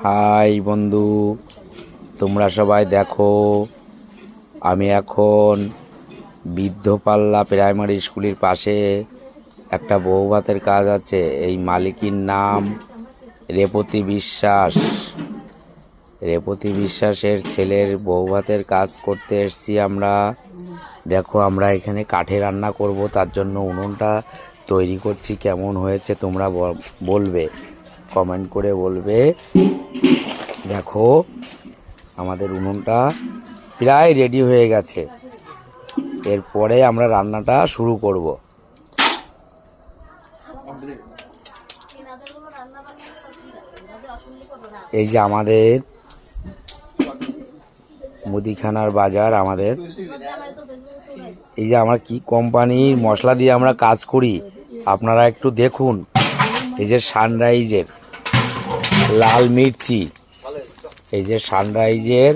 High বন্ধু, তোমরা সবাই দেখো, আমি এখন বৃদ্ধপাল্লা প্রাইমারি স্কুলের পাশে একটা বউ ভাতের কাজ আছে। এই মালিকের নাম রেবতী বিশ্বাস। রেবতী বিশ্বাসের ছেলের বউ ভাতের কাজ করতে এসছি আমরা। দেখো, আমরা এখানে কাঠে রান্না করব, তার জন্য উনুনটা তৈরি করছি। কেমন হয়েছে তোমরা বলবে, কমেন্ট করে বলবে। দেখো, আমাদের উনুনটা প্রায় রেডি হয়ে গেছে। এরপরে আমরা রান্নাটা শুরু করব। এই যে আমাদের মুদিখানার বাজার, আমাদের এই যে আমরা কি কোম্পানির মশলা দিয়ে আমরা কাজ করি আপনারা একটু দেখুন। এই যে সানরাইজের লাল মির্চি, এই যে সানরাইজের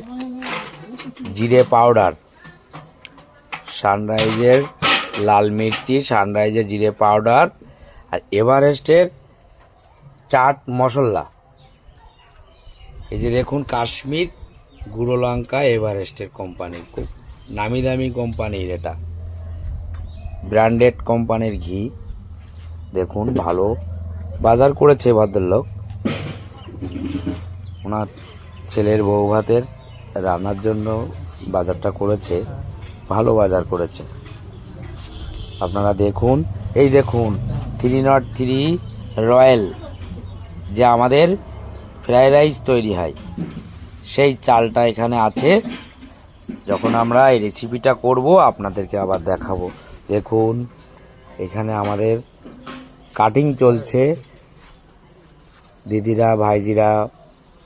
জিরে পাউডার, সানরাইজের লাল মির্চি, সানরাইজের জিরে পাউডার, আর এভারেস্টের চাট মশলা। এই যে দেখুন, কাশ্মীর গুঁড়ো লঙ্কা, এভারেস্টের কোম্পানির, খুব নামি দামি কোম্পানির, এটা ব্র্যান্ডেড কোম্পানির ঘি। দেখুন, ভালো বাজার করেছে ভদ্রলোক, ওনার ছেলের বউ ভাতের রান্নার জন্য বাজারটা করেছে, ভালো বাজার করেছে। আপনারা দেখুন, এই দেখুন 303 রয়্যাল, যে আমাদের ফ্রাইড রাইস তৈরি হয়, সেই চালটা এখানে আছে। যখন আমরা এই রেসিপিটা করব আপনাদেরকে আবার দেখাবো। দেখুন, এখানে আমাদের কাটিং চলছে, দিদিরা, ভাইজিরা,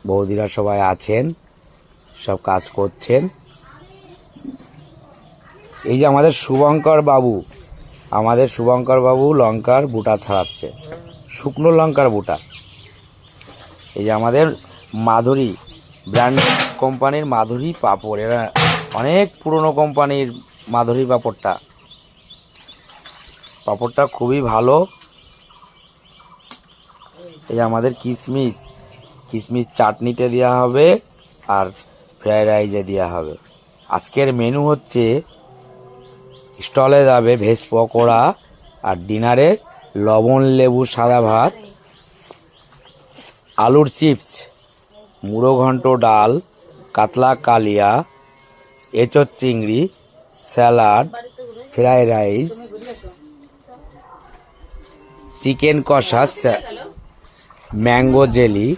বৌদিরা সবাই আছেন, সব কাজ করছেন। এই যে আমাদের শুভঙ্কর বাবু লঙ্কার বুটা ছাড়াচ্ছে, শুকনো লঙ্কার বুটা। এই যে আমাদের মাধুরী ব্র্যান্ড কোম্পানির মাধুরী পাঁপড়, এরা অনেক পুরনো কোম্পানির মাধুরী পাঁপড়টা খুবই ভালো। এই যে আমাদের কিশমিশ চাটনিতে দেওয়া হবে আর ফ্রাইড রাইসে দেওয়া হবে। আজকের মেনু হচ্ছে, স্টলে যাবে ভেজ পকোড়া, আর ডিনারে লবণ লেবু সাদা ভাত, আলুর চিপস, মুড়ো ঘন্ট ডাল, কাতলা কালিয়া, এঁচোড় চিংড়ি, স্যালাড, ফ্রাইড রাইস, চিকেন কষা, ম্যাঙ্গো জেলি,